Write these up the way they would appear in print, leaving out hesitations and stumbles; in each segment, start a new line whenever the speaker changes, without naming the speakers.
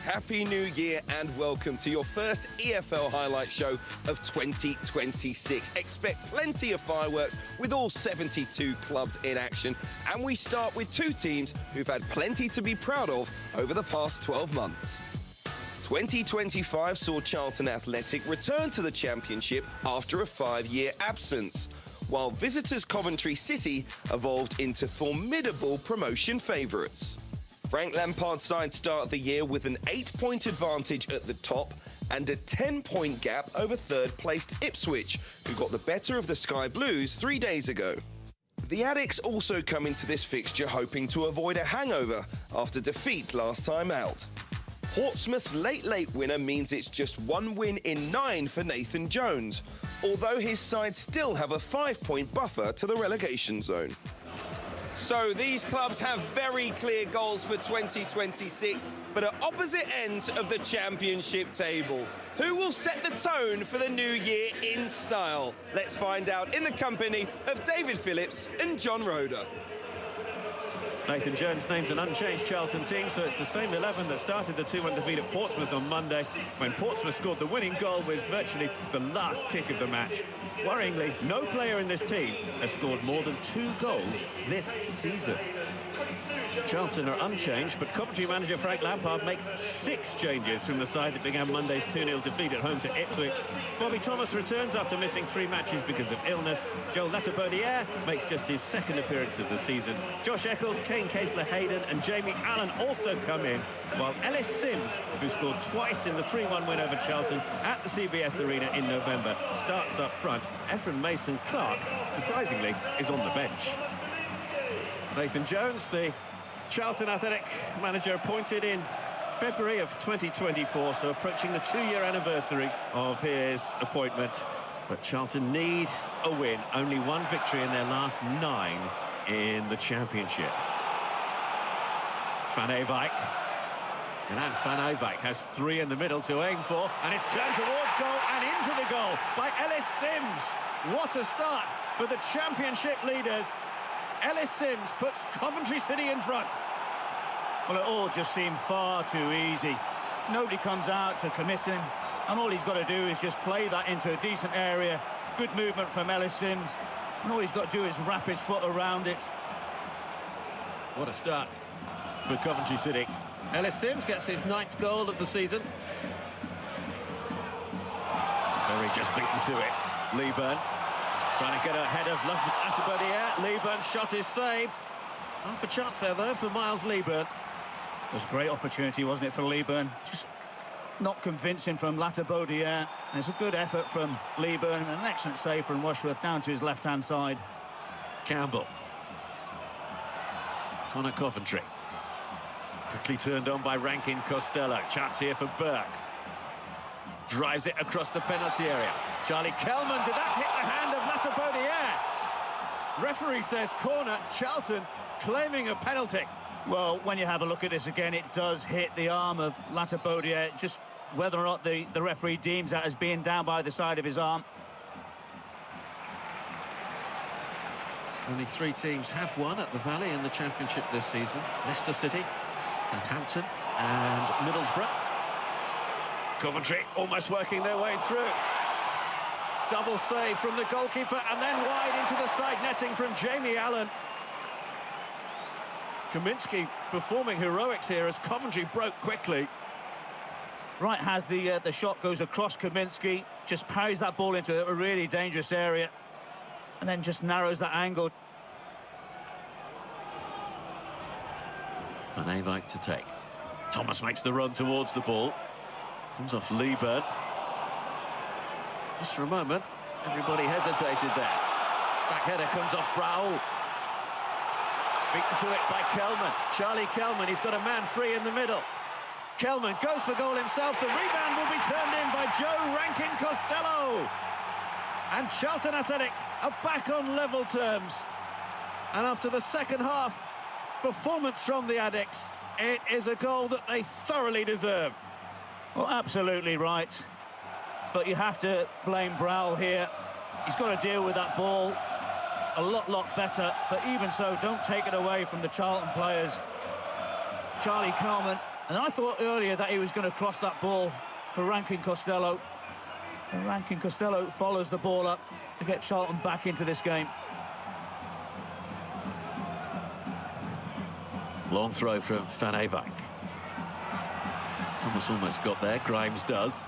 Happy New Year and welcome to your first EFL highlight show of 2026. Expect plenty of fireworks with all 72 clubs in action, and we start with two teams who've had plenty to be proud of over the past 12 months. 2025 saw Charlton Athletic return to the Championship after a 5-year absence, while visitors Coventry City evolved into formidable promotion favourites. Frank Lampard's side started the year with an 8-point advantage at the top and a 10-point gap over third-placed Ipswich, who got the better of the Sky Blues 3 days ago. The Addicts also come into this fixture hoping to avoid a hangover after defeat last time out. Portsmouth's late winner means it's just 1 win in 9 for Nathan Jones, although his side still have a 5-point buffer to the relegation zone. So these clubs have very clear goals for 2026, but at opposite ends of the Championship table. Who will set the tone for the new year in style? Let's find out in the company of David Phillips and John Roeder.
Nathan Jones names an unchanged Charlton team, so it's the same 11 that started the 2-1 defeat at Portsmouth on Monday, when Portsmouth scored the winning goal with virtually the last kick of the match. Worryingly, no player in this team has scored more than 2 goals this season. Charlton are unchanged, but Coventry manager Frank Lampard makes 6 changes from the side that began Monday's 2-0 defeat at home to Ipswich. Bobby Thomas returns after missing 3 matches because of illness. Latibeaudiere makes just his 2nd appearance of the season. Josh Eccles, Kesler-Hayden and Jamie Allen also come in, while Ellis Sims, who scored twice in the 3-1 win over Charlton at the CBS Arena in November, starts up front. Ephraim Mason-Clark, surprisingly, is on the bench. Nathan Jones, the Charlton Athletic manager, appointed in February of 2024, so approaching the 2-year anniversary of his appointment. But Charlton need a win, only 1 victory in their last 9 in the Championship. Van Ewijk. And Van Ewijk has 3 in the middle to aim for, and it's turned towards goal and into the goal by Ellis Sims. What a start for the Championship leaders. Ellis Sims puts Coventry City in front.
Well, it all just seemed far too easy. Nobody comes out to commit him, and all he's got to do is just play that into a decent area. Good movement from Ellis Sims, and all he's got to do is wrap his foot around it.
What a start for Coventry City. Ellis Sims gets his 9th goal of the season. Very just beaten to it. Leaburn trying to get ahead of Latibeaudiere. Leaburn's shot is saved. Half a chance there, though, for Miles Leaburn.
It was a great opportunity, wasn't it, for Leaburn? Just not convincing from Latibeaudiere. And it's a good effort from Leaburn, and an excellent save from Rushworth down to his left-hand side.
Campbell. Connor Coventry. Quickly turned on by Rankin-Costello. Chance here for Burke. Drives it across the penalty area. Charlie Kelman, did that hit the hand of Latibeaudiere? Referee says corner. Charlton claiming a penalty.
Well, when you have a look at this again, it does hit the arm of Latibeaudiere. Just whether or not the referee deems that as being down by the side of his arm.
Only 3 teams have won at the Valley in the Championship this season. Leicester City, Southampton and Middlesbrough. Coventry almost working their way through. Double save from the goalkeeper, and then wide into the side netting from Jamie Allen. Kaminski performing heroics here as Coventry broke quickly.
Wright has the shot, goes across Kaminski, just parries that ball into a really dangerous area, and then just narrows that angle.
Van Ewijk to take. Thomas makes the run towards the ball. Comes off Leaburn. Just for a moment, everybody hesitated there. Back header comes off Brau. Beaten to it by Kelman. Charlie Kelman, he's got a man free in the middle. Kelman goes for goal himself. The rebound will be turned in by Joe Rankin-Costello. And Charlton Athletic are back on level terms. And after the second half performance from the Addicts, it is a goal that they thoroughly deserve.
Well, absolutely right. But you have to blame Brau here. He's got to deal with that ball a lot better. But even so, don't take it away from the Charlton players. Charlie Kelman And I thought earlier that he was going to cross that ball for Rankin-Costello. And Rankin-Costello follows the ball up to get Charlton back into this game.
Long throw from Van Ewijk. Thomas almost got there, Grimes does.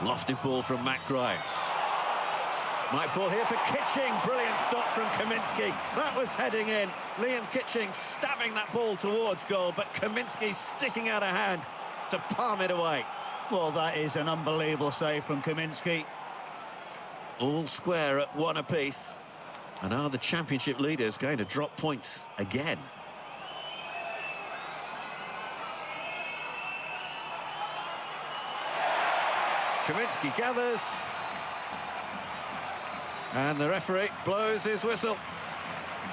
Lofted ball from Matt Grimes. Might fall here for Kitching. Brilliant stop from Kaminski. That was heading in. Liam Kitching stabbing that ball towards goal, but Kaminski sticking out a hand to palm it away.
Well, that is an unbelievable save from Kaminski.
All square at 1 apiece. And are the championship leaders going to drop points again? Kaminski gathers. And the referee blows his whistle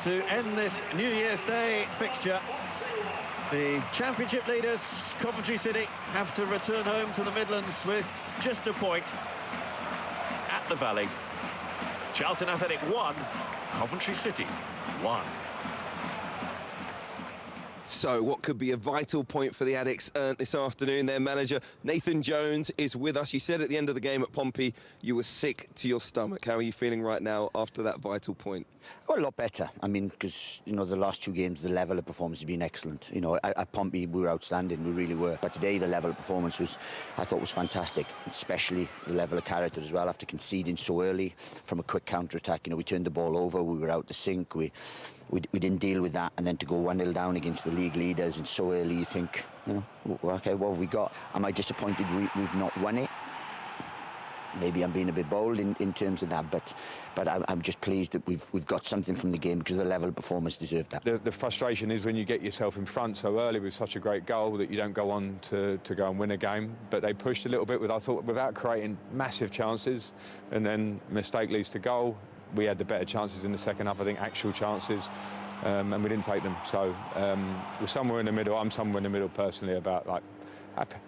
to end this New Year's Day fixture. The championship leaders, Coventry City, have to return home to the Midlands with just a point at the Valley. Charlton Athletic 1, Coventry City 1.
So what could be a vital point for the Addicts earned this afternoon? Their manager, Nathan Jones, is with us. You said at the end of the game at Pompey you were sick to your stomach. How are you feeling right now after that vital point?
Well, a lot better. I mean, because, you know, the last 2 games, the level of performance has been excellent. You know, at Pompey, we were outstanding, we really were. But today, the level of performance I thought was fantastic, especially the level of character as well, after conceding so early from a quick counter-attack. You know, we turned the ball over, we were out to sync, we didn't deal with that, and then to go 1-0 down against the league leaders and so early, you think, you know, OK, what have we got? Am I disappointed we've not won it? Maybe I'm being a bit bold in terms of that, but I'm just pleased that we've got something from the game, because the level of performance deserved that.
The frustration is when you get yourself in front so early with such a great goal that you don't go on to go and win a game. But they pushed a little bit, I thought, without creating massive chances, and then mistake leads to goal. We had the better chances in the second half, I think, actual chances, and we didn't take them. So we're somewhere in the middle. I'm somewhere in the middle personally about, like,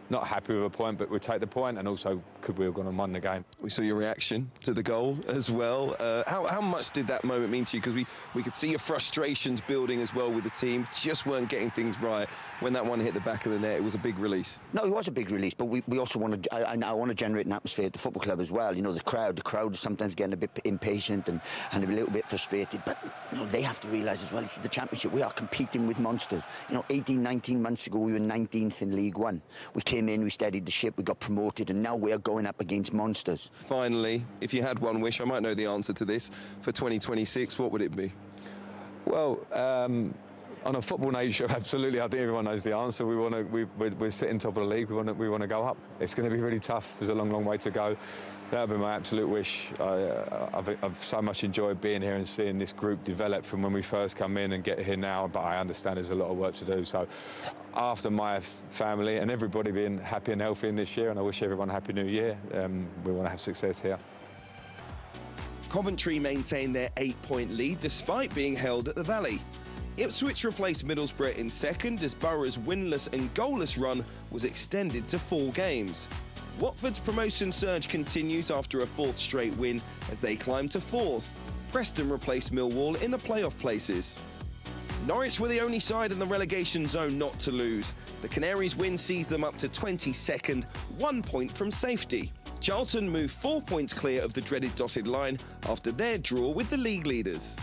not happy with a point, but we'll take the point, and also could we have gone and won the game.
We saw your reaction to the goal as well. How much did that moment mean to you? Because we could see your frustrations building as well with the team, just weren't getting things right. When that one hit the back of the net, it was a big release.
No, it was a big release, but we also want to, I want to generate an atmosphere at the football club as well. You know, the crowd is sometimes getting a bit impatient and a little bit frustrated, but, you know, they have to realise as well, this is the championship. We are competing with monsters. You know, 18, 19 months ago, we were 19th in League One. We came in, we steadied the ship, we got promoted, and now we are going up against monsters.
Finally, if you had one wish, I might know the answer to this, for 2026, what would it be?
Well, on a football nature, absolutely. I think everyone knows the answer. We're sitting top of the league. We want to go up. It's going to be really tough. There's a long way to go. That would be my absolute wish. I've so much enjoyed being here and seeing this group develop from when we first come in and get here now, but I understand there's a lot of work to do. So after my family and everybody being happy and healthy in this year, and I wish everyone a happy new year, we want to have success here.
Coventry maintained their 8-point lead despite being held at the Valley. Ipswich replaced Middlesbrough in second as Borough's winless and goalless run was extended to 4 games. Watford's promotion surge continues after a 4th straight win as they climb to 4th. Preston replaced Millwall in the playoff places. Norwich were the only side in the relegation zone not to lose. The Canaries' win sees them up to 22nd, 1 point from safety. Charlton moved 4 points clear of the dreaded dotted line after their draw with the league leaders.